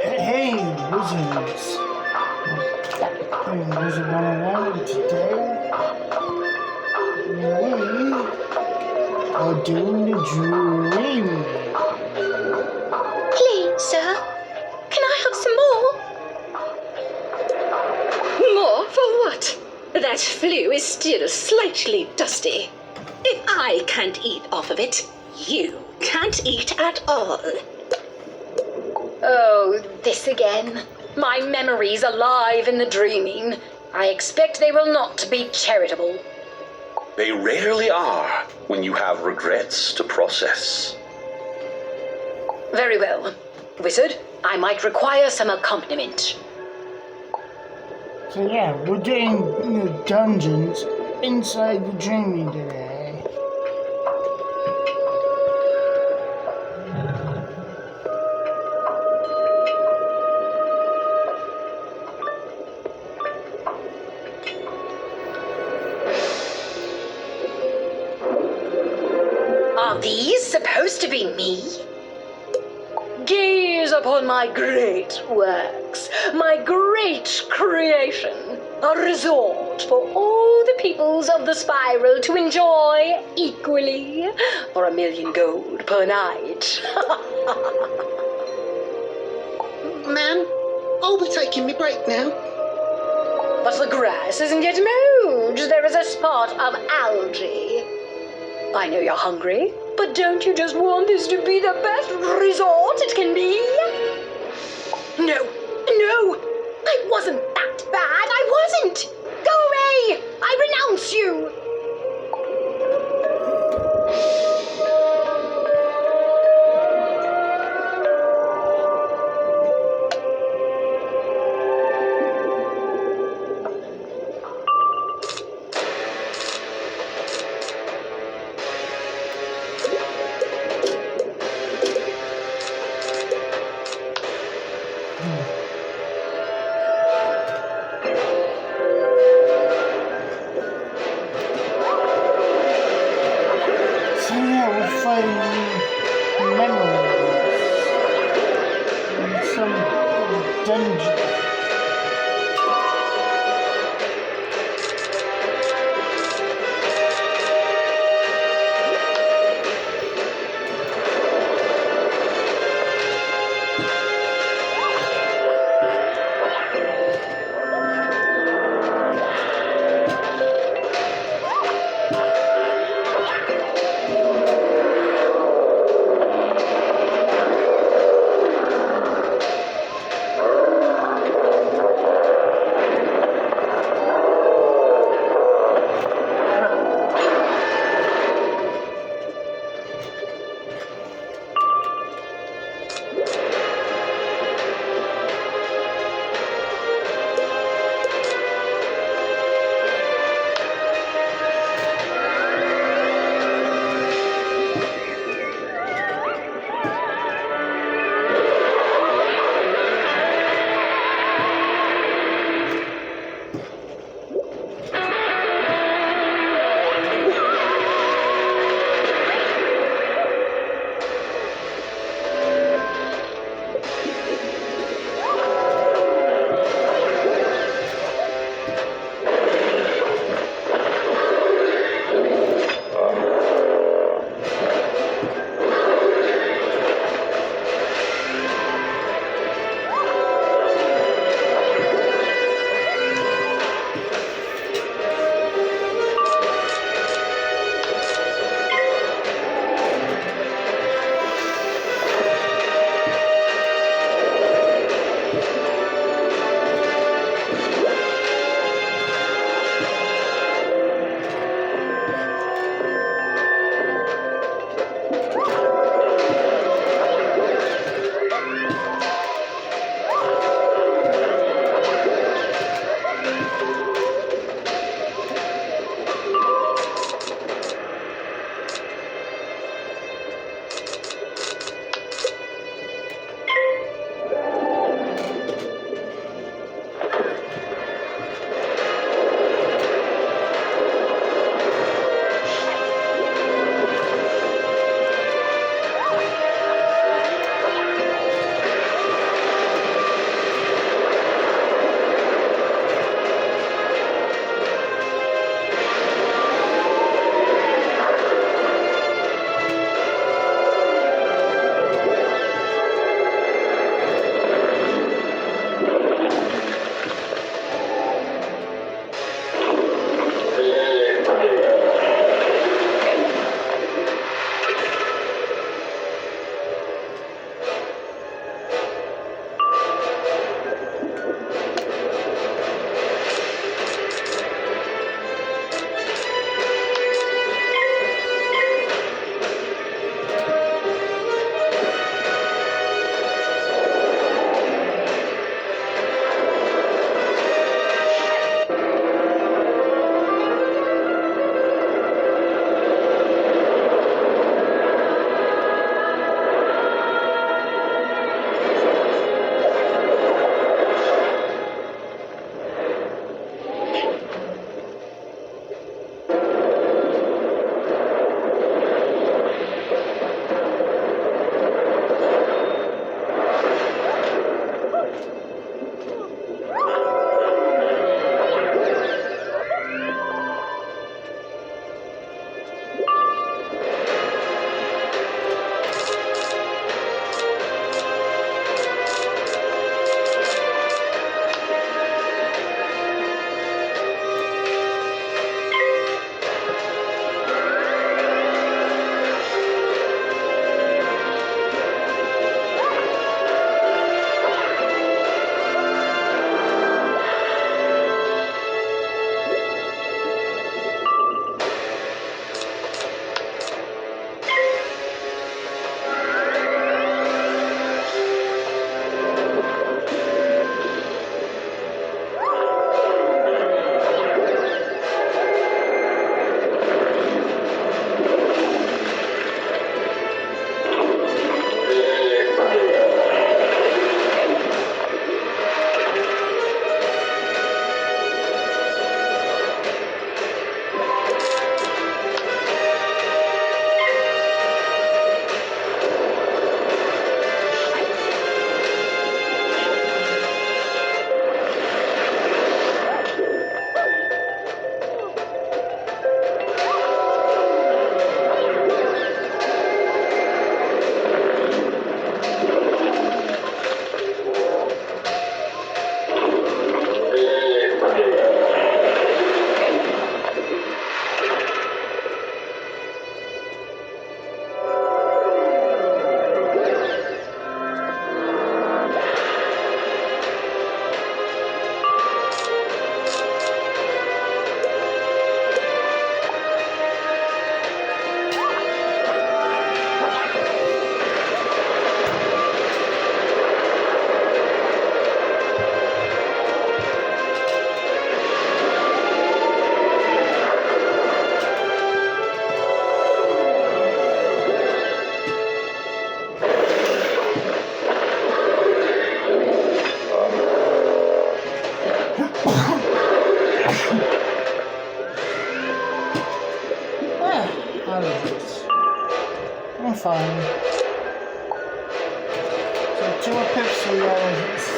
Hey, Wizards! I'm Wizard101 today. We are doing the dreaming. Please, sir, can I have some more? More for what? That flue is still slightly dusty. If I can't eat off of it, you can't eat at all. Oh, this again. My memories alive in the dreaming. I expect they will not be charitable. They rarely are when you have regrets to process. Very well. Wizard, I might require some accompaniment. So yeah, we're doing dungeons inside the dreaming today. Are these supposed to be me? Gaze upon my great works, my great creation, a resort for all the peoples of the spiral to enjoy equally for 1,000,000 gold per night. Ma'am, I'll be taking me break now. But the grass isn't yet mowed. There is a spot of algae. I know you're hungry, but don't you just want this to be the best resort it can be? No, I wasn't that bad. I wasn't. Go away. I renounce you. So yeah, we're fighting memories in some dungeon. fine. So 2 epistoliologies.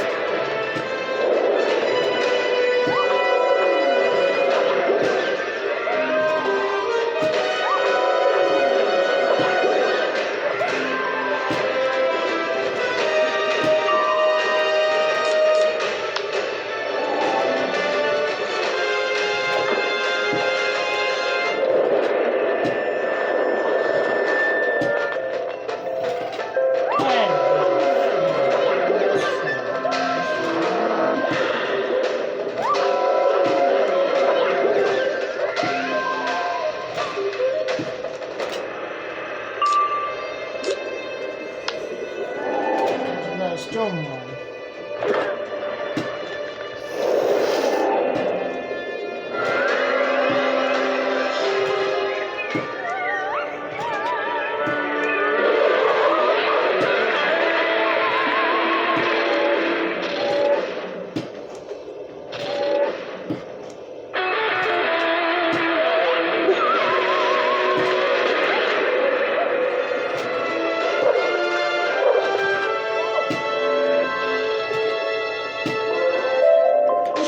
Still more.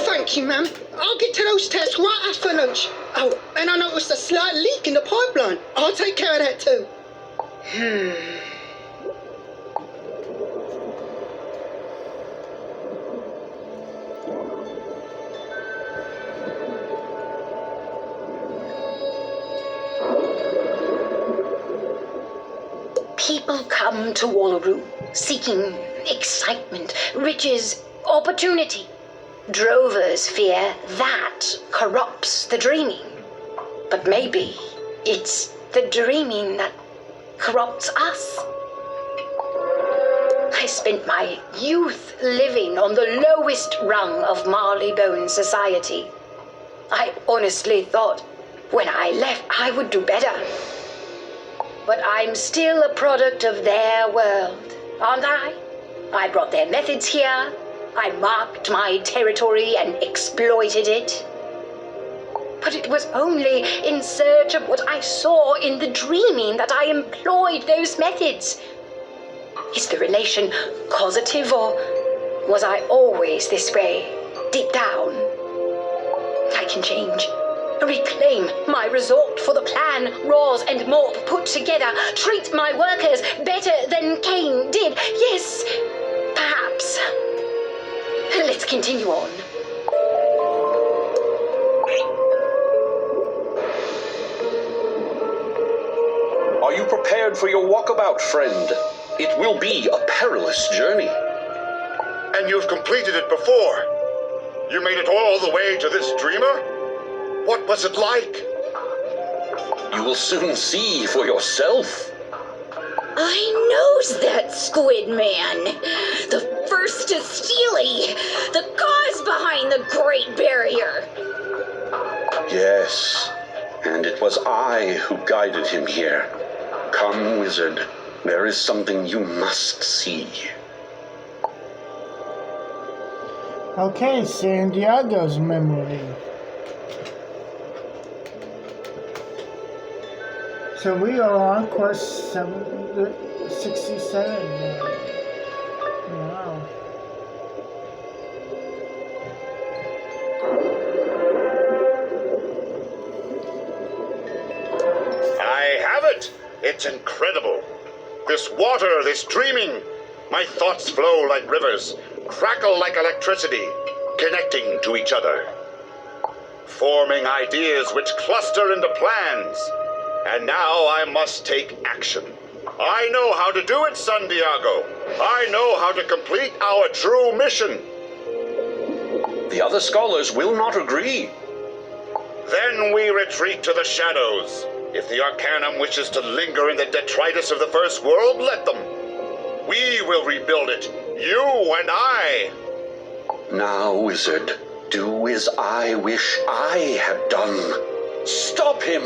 Thank you, ma'am. I'll get to those tests right after lunch. Oh, and I noticed a slight leak in the pipeline. I'll take care of that too. People come to Wallaroo seeking excitement, riches, opportunity. Drovers fear that corrupts the dreaming. But maybe it's the dreaming that corrupts us. I spent my youth living on the lowest rung of Marleybone society. I honestly thought when I left I would do better. But I'm still a product of their world, aren't I? I brought their methods here. I marked my territory and exploited it. But it was only in search of what I saw in the dreaming that I employed those methods. Is the relation causative, or was I always this way, deep down? I can change. Reclaim my resort for the plan Roz and Morp put together. Treat my workers better than Cain did. Yes, perhaps. Let's continue on. Are you prepared for your walkabout, friend? It will be a perilous journey. And you've completed it before. You made it all the way to this dreamer? What was it like? You will soon see for yourself. I knows that squid man. The first to Steely. The cause behind the Great Barrier. Yes, and it was I who guided him here. Come, wizard. There is something you must see. Okay, San Diego's memory. So we are on course 67 now. Wow. I have it! It's incredible. This water, this dreaming. My thoughts flow like rivers, crackle like electricity, connecting to each other. Forming ideas which cluster into plans. And now I must take action. I know how to do it, San Diego. I know how to complete our true mission. The other scholars will not agree. Then we retreat to the shadows. If the Arcanum wishes to linger in the detritus of the first world, let them. We will rebuild it, you and I. Now, wizard, do as I wish I had done. Stop him!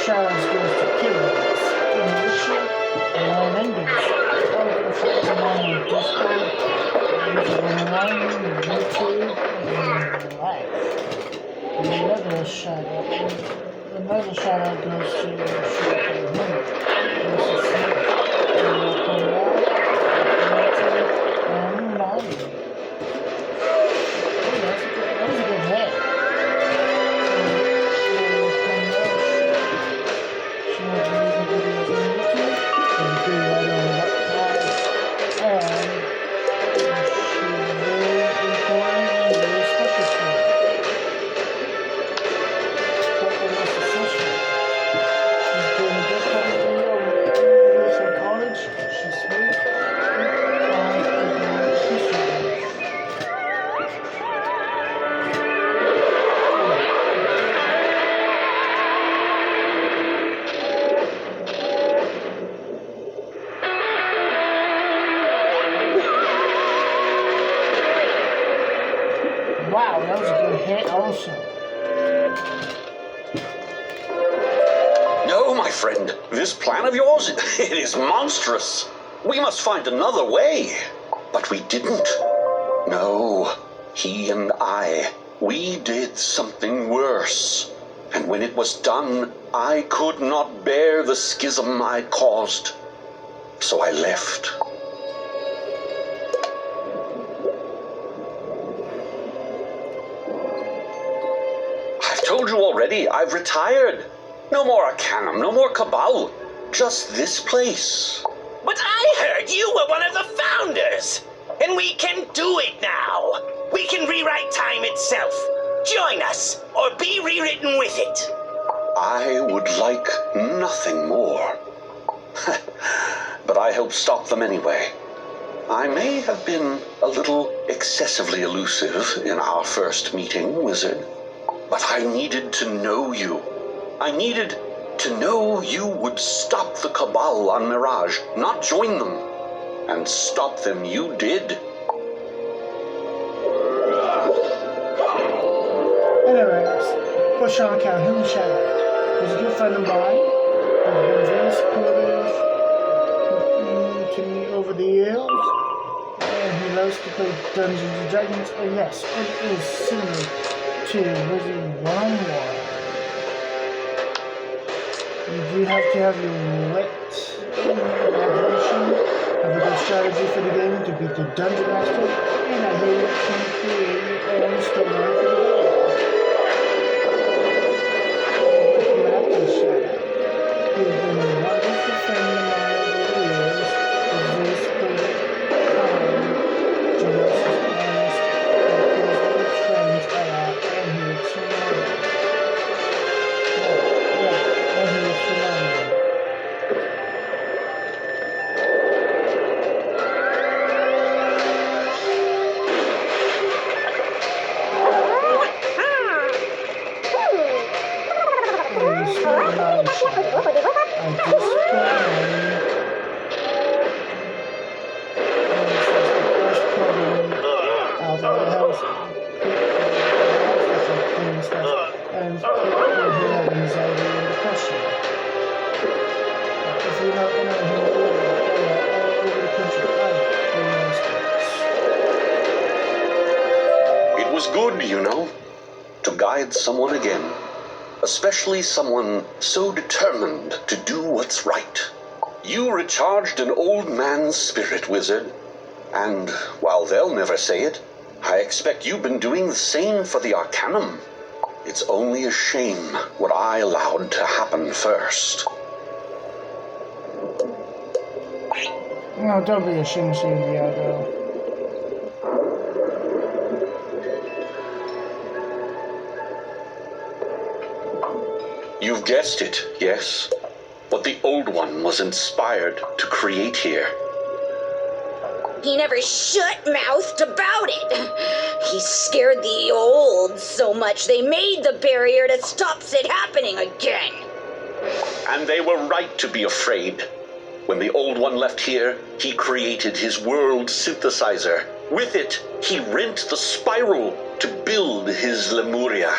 shoutouts goes to Killers, Enrichia, and Enders. All the friends of mine on Discord, Wizard101, YouTube, and Live. Another shout out goes to Shoutout, Mrs. Smith, and NAMI. That was a good hit. She has amazing videos on YouTube. There's a good writer on Shoutout, and she's very important and very special to me. She's doing a good couple of years in college. She's sweet. I appreciate it. Wow, that was a good hit also. No, my friend, this plan of yours, it is monstrous. We must find another way. But we didn't. No, he and I, we did something worse. And when it was done, I could not bear the schism I caused. So I left. I've told you already, I've retired. No more Arcanum, no more Cabal. Just this place. But I heard you were one of the founders. And we can do it now. We can rewrite time itself. Join us, or be rewritten with it. I would like nothing more. But I helped stop them anyway. I may have been a little excessively elusive in our first meeting, Wizard. But I needed to know you. I needed to know you would stop the Cabal on Mirage, not join them. And stop them you did. Anyways, for Sean Calhoun, Shoutout. He's a good friend of mine. He's been very supportive to me over the years. And he loves to play Dungeons and Dragons. And yes, it is similar to Wizard101. You do have to have your wit and imagination, have a good strategy for the game to beat the Dungeon Master, and I hear you can create your own storyline for the game. He's been a wonderful friend of mine over the years. He's very supportive, kind, generous, honest, and cares for his friends a lot, and he looks phenomenal. And he looks phenomenal. It was good, you know, to guide someone again. Especially someone so determined to do what's right. You recharged an old man's spirit, Wizard. And while they'll never say it, I expect you've been doing the same for the Arcanum. It's only a shame what I allowed to happen first. No, don't be ashamed, Diego. You've guessed it, yes. What the Old One was inspired to create here. He never shut-mouthed about it. He scared the old so much they made the barrier that stops it happening again. And they were right to be afraid. When the Old One left here, he created his world synthesizer. With it, he rent the spiral to build his Lemuria.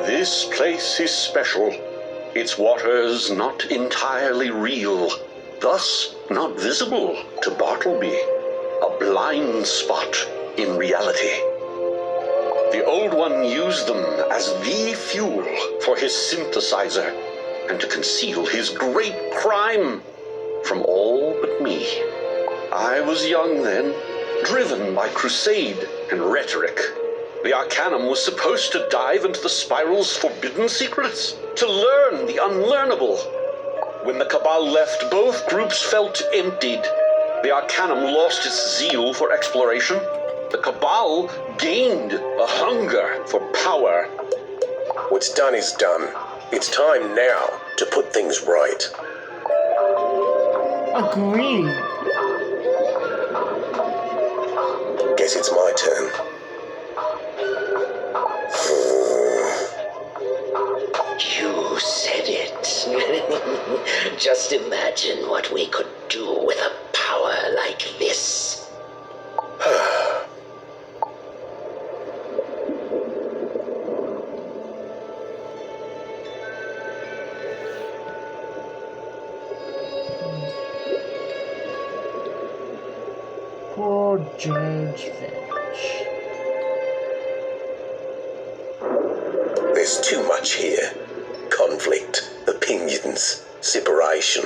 This place is special. Its waters not entirely real, thus not visible to Bartleby. A blind spot in reality. The Old One used them as the fuel for his synthesizer and to conceal his great crime from all but me. I was young then, driven by crusade and rhetoric. The Arcanum was supposed to dive into the Spiral's forbidden secrets, to learn the unlearnable. When the Cabal left, both groups felt emptied. The Arcanum lost its zeal for exploration. The Cabal gained a hunger for power. What's done is done. It's time now to put things right. Agreed. Guess it's my turn. You said it. Just imagine what we could do with a power like this. Poor Judge Finch. There's too much here. Conflict, opinions, separation.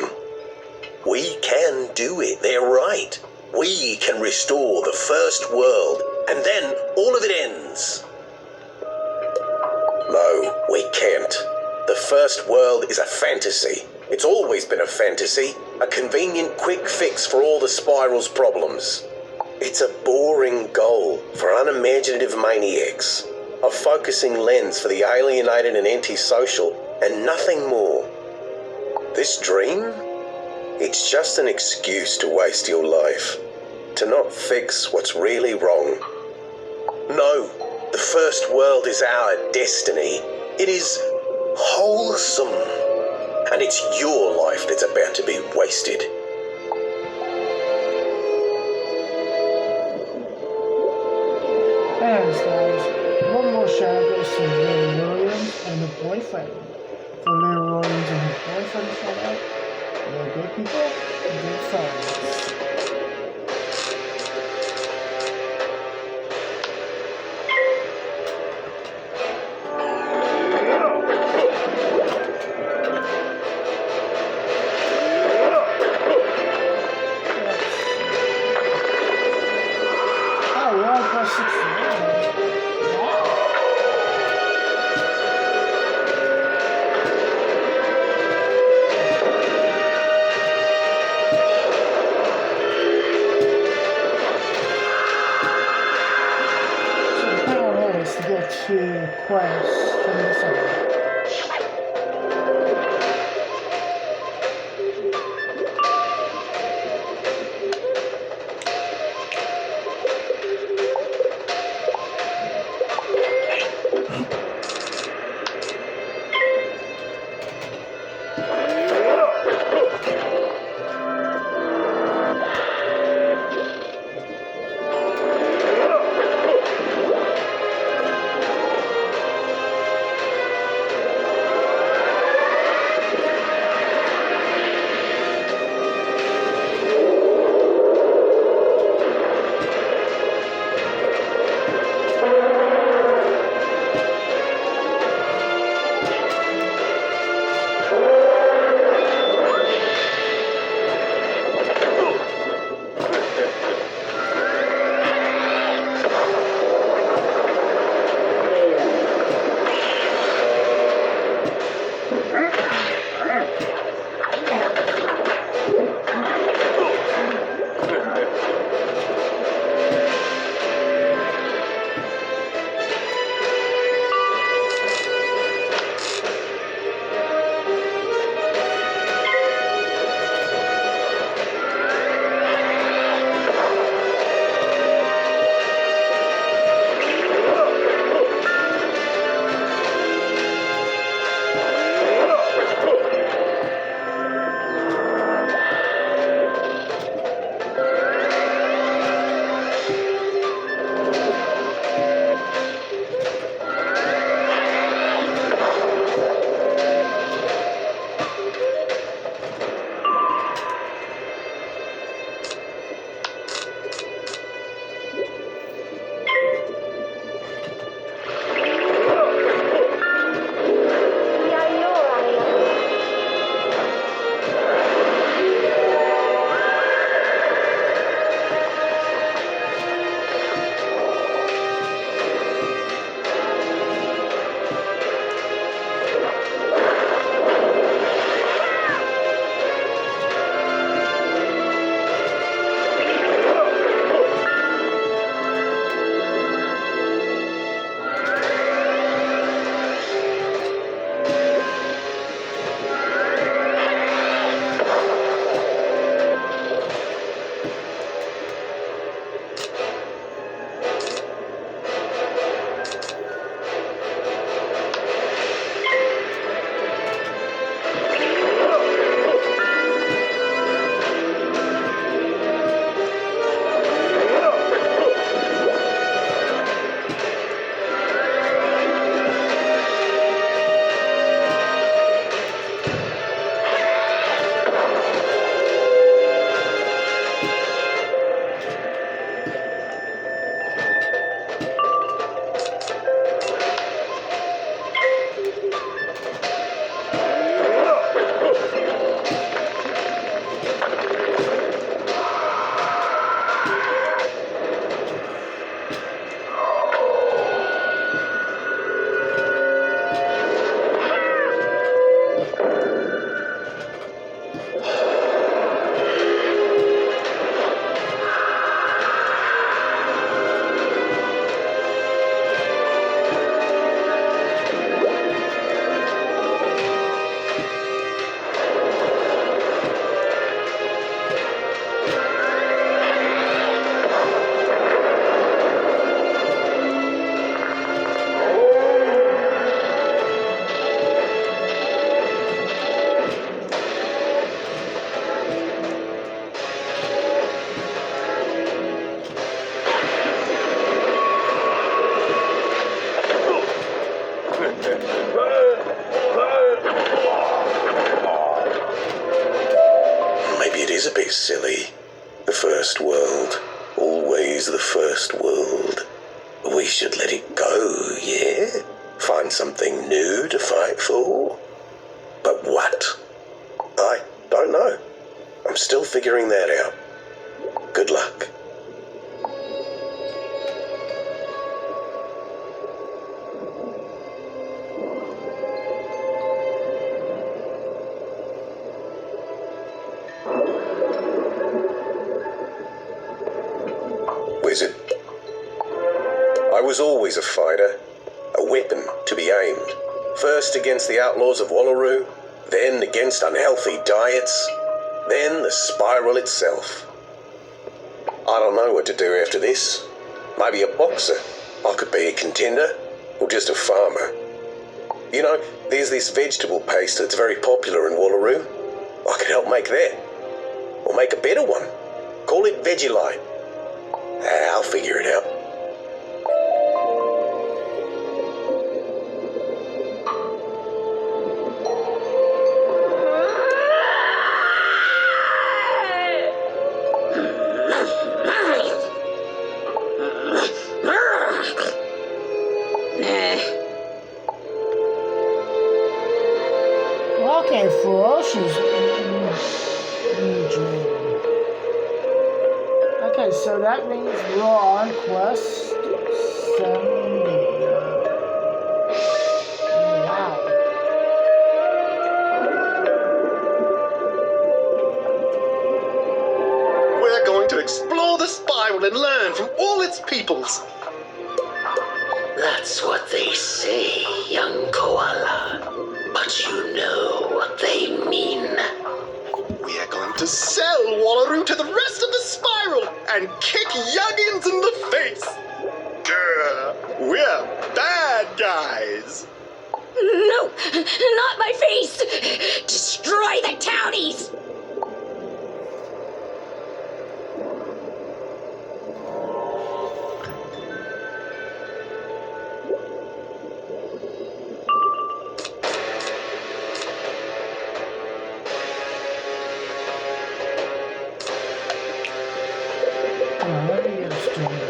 We can do it, they're right. We can restore the first world, and then all of it ends. No, we can't. The first world is a fantasy. It's always been a fantasy, a convenient quick fix for all the Spiral's problems. It's a boring goal for unimaginative maniacs, a focusing lens for the alienated and antisocial, and nothing more. This dream? It's just an excuse to waste your life, to not fix what's really wrong. No, the first world is our destiny. It is wholesome, and it's your life that's about to be wasted. Thanks, guys. One more shout goes to Lily Williams and her boyfriend. For Lily Williams and her boyfriend, shout out. They're good people, good friends. Oh, we're on plus 61. Wow. So the plan is to get 2 quests from the side. find something new to fight for. But what? I don't know. I'm still figuring that out. Good luck. Wizard. I was always a fighter, a weapon to be aimed. First against the outlaws of Wallaroo, then against unhealthy diets, then the spiral itself. I don't know what to do after this. Maybe a boxer. I could be a contender, or just a farmer. You know, there's this vegetable paste that's very popular in Wallaroo. I could help make that. Or make a better one. Call it Vegelite. I'll figure it out. Okay, ferocious. Okay, so that means we're on quest 70. Wow. We're going to explore the spiral and learn from all its peoples. That's what they say, young koala. But you know what they mean. We are going to sell Wallaroo to the rest of the spiral and kick youngins in the face. Grr, we're bad guys. No, not my face! Destroy the townies! Let me get a story.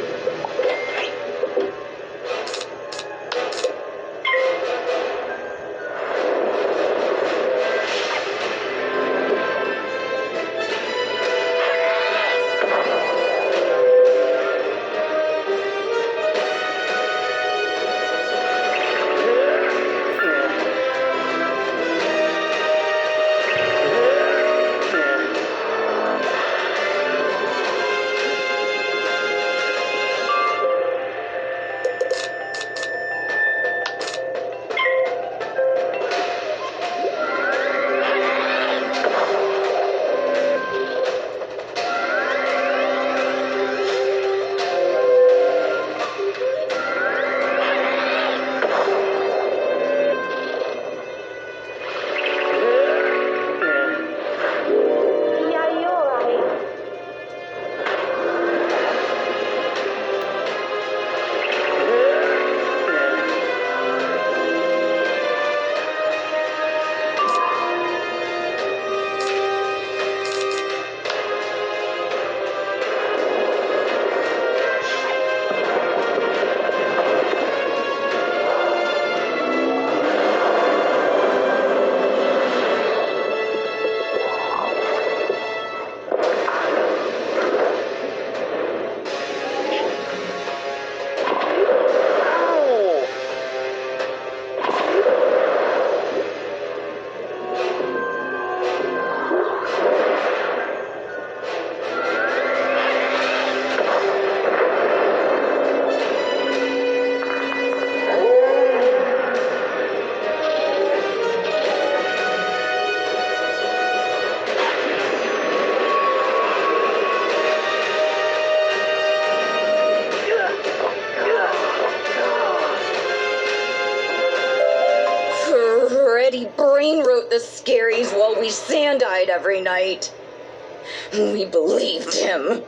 Freddie Brain wrote the scaries while we sand-eyed every night. We believed him.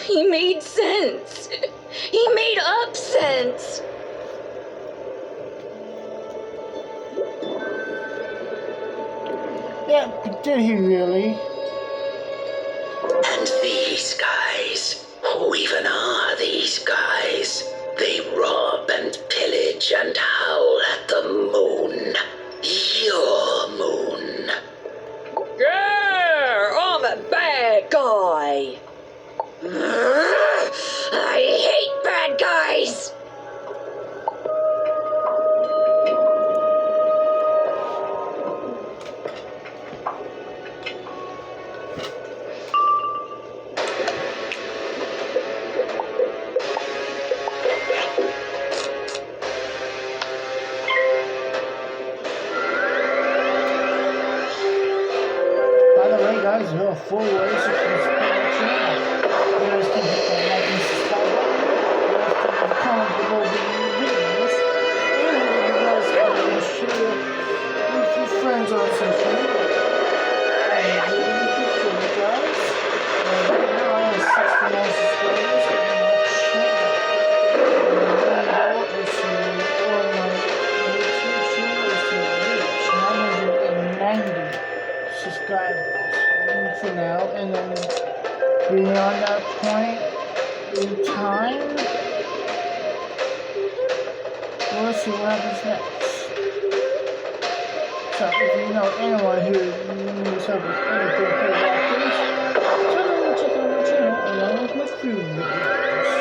He made sense. He made up sense. Yeah, did he really? And these guys, who even are these guys? They rob and pillage and howl at the the moon. Your moon. Yeah, I'm a bad guy. I hate bad guys. By the way, guys, there are 4 ways you can support our channel. You guys can hit that like and subscribe button. You guys can leave a comment below the videos. And you guys can share with your friends on social media. I really appreciate it, guys. And right now I have 69 subscribers on my channel. And my goal is to, on my YouTube channel, is to reach 990 subscribers for now, and then beyond that point in time, we'll see what happens next. So if you know anyone who needs help with anything about this, tell them to check out my channel along with my food videos.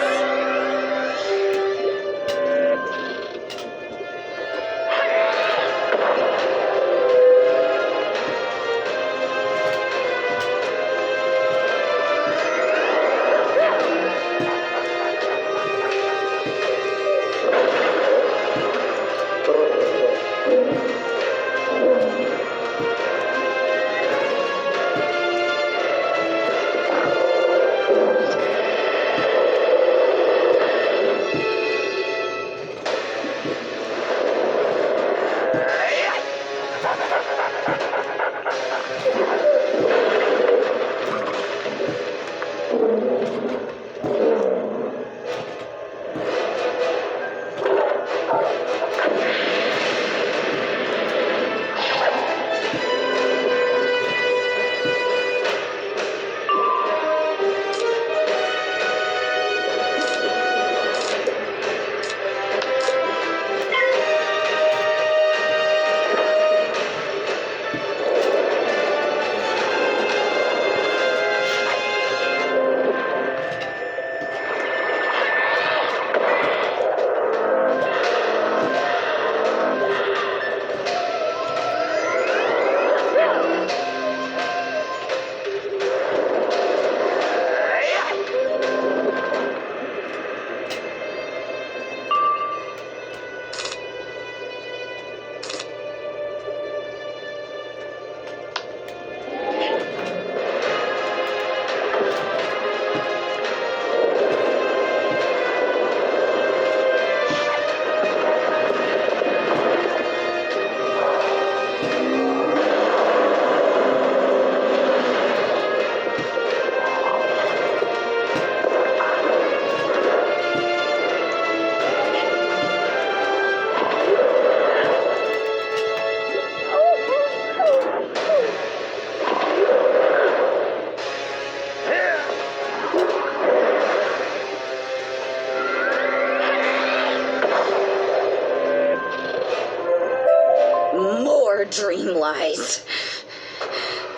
Dream lies.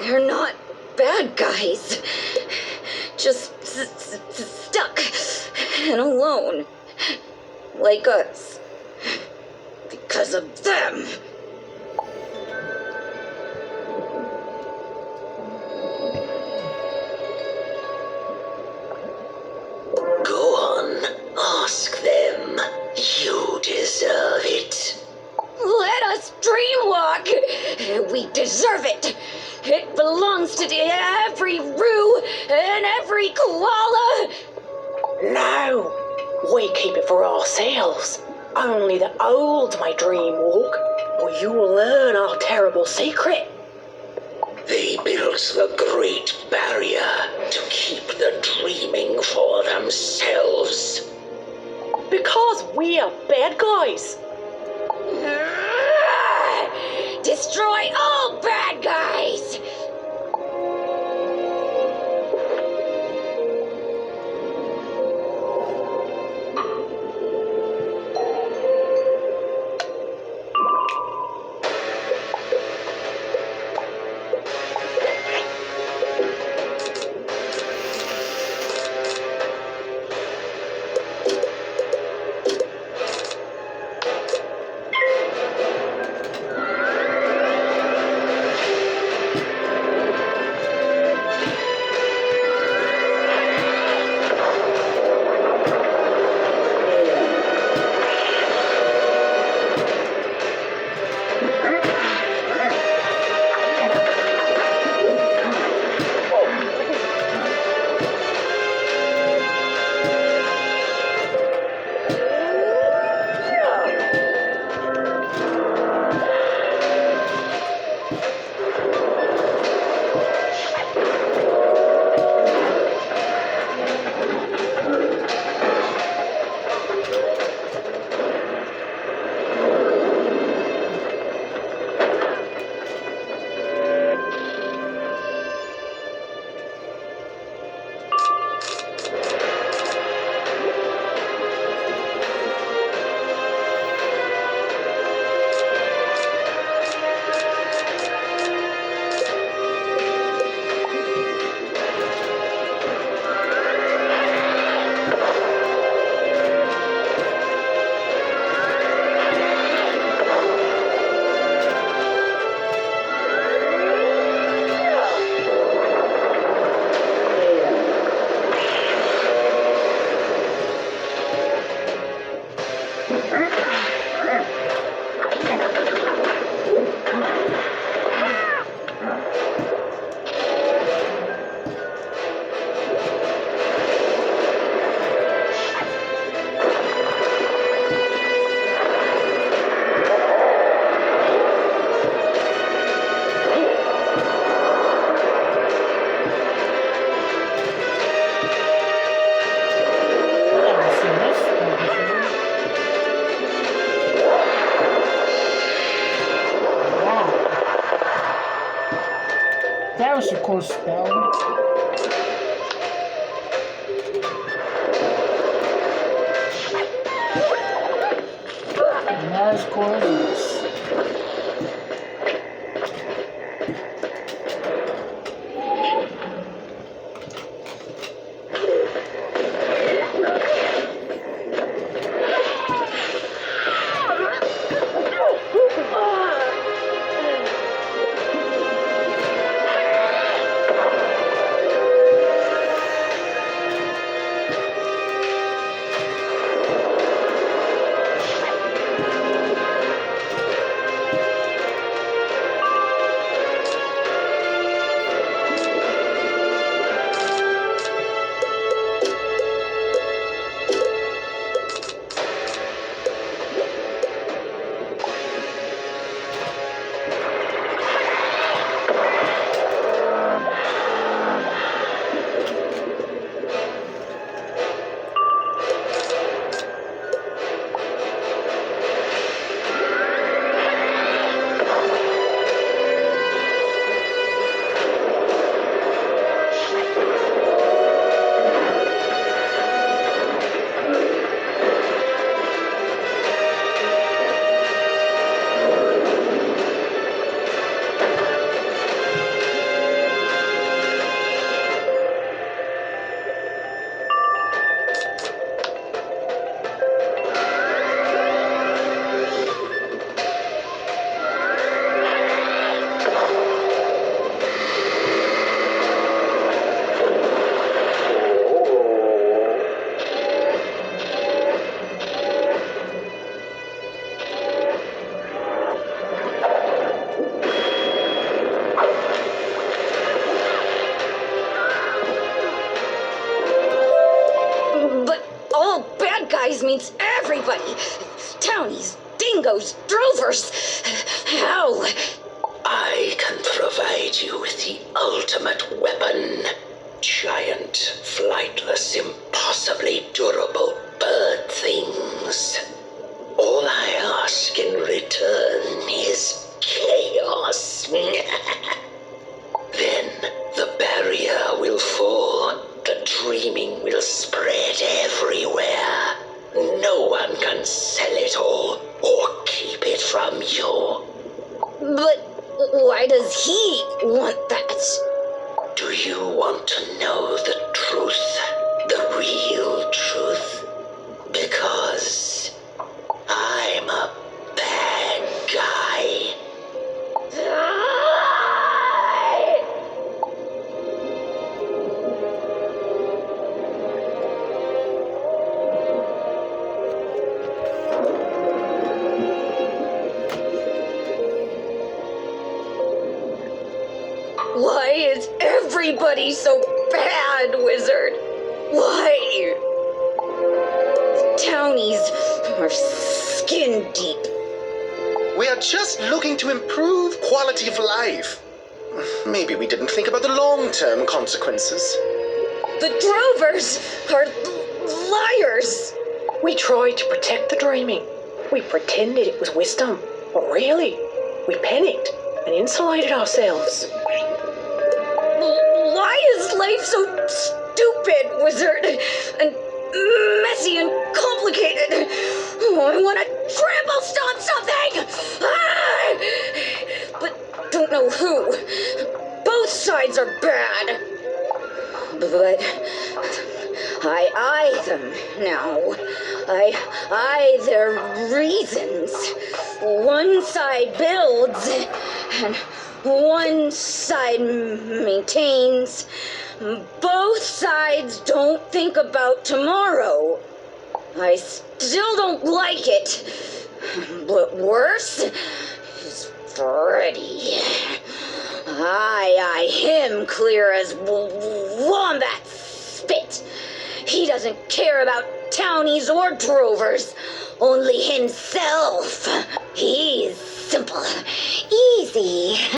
They're not bad guys. Just stuck and alone. Like us. Because of them. Go on, ask them. You deserve it. Let us dreamwalk! We deserve it! It belongs to every Roo and every koala! No, we keep it for ourselves. Only the old may dreamwalk, or you will learn our terrible secret. They built the Great Barrier to keep the dreaming for themselves. Because we are bad guys. Destroy all bad guys! that was a cool spell. Not as cool as this. Means everybody. Townies, dingoes, drovers. How? I can provide you with the ultimate weapon. Giant, flightless, impossibly durable bird things. All I ask in return is chaos. Then the barrier will fall. The dreaming will spread everywhere. No one can sell it all or keep it from you. But why does he want that? Do you want to know the truth? The real truth? Because I'm a bad guy. Why is everybody so bad, Wizard? Why? The townies are skin deep. We are just looking to improve quality of life. Maybe we didn't think about the long-term consequences. The drovers are liars. We tried to protect the dreaming. We pretended it was wisdom. But really, we panicked and insulated ourselves. Why is life so stupid, Wizard? And messy and complicated? I want to trample stomp something! But don't know who. Both sides are bad. But I eye them now. I eye their reasons. One side builds, and one side maintains. Both sides don't think about tomorrow. I still don't like it. But worse is Freddy. I eye him clear as wombat spit. He doesn't care about townies or drovers, only himself. He's simple, easy.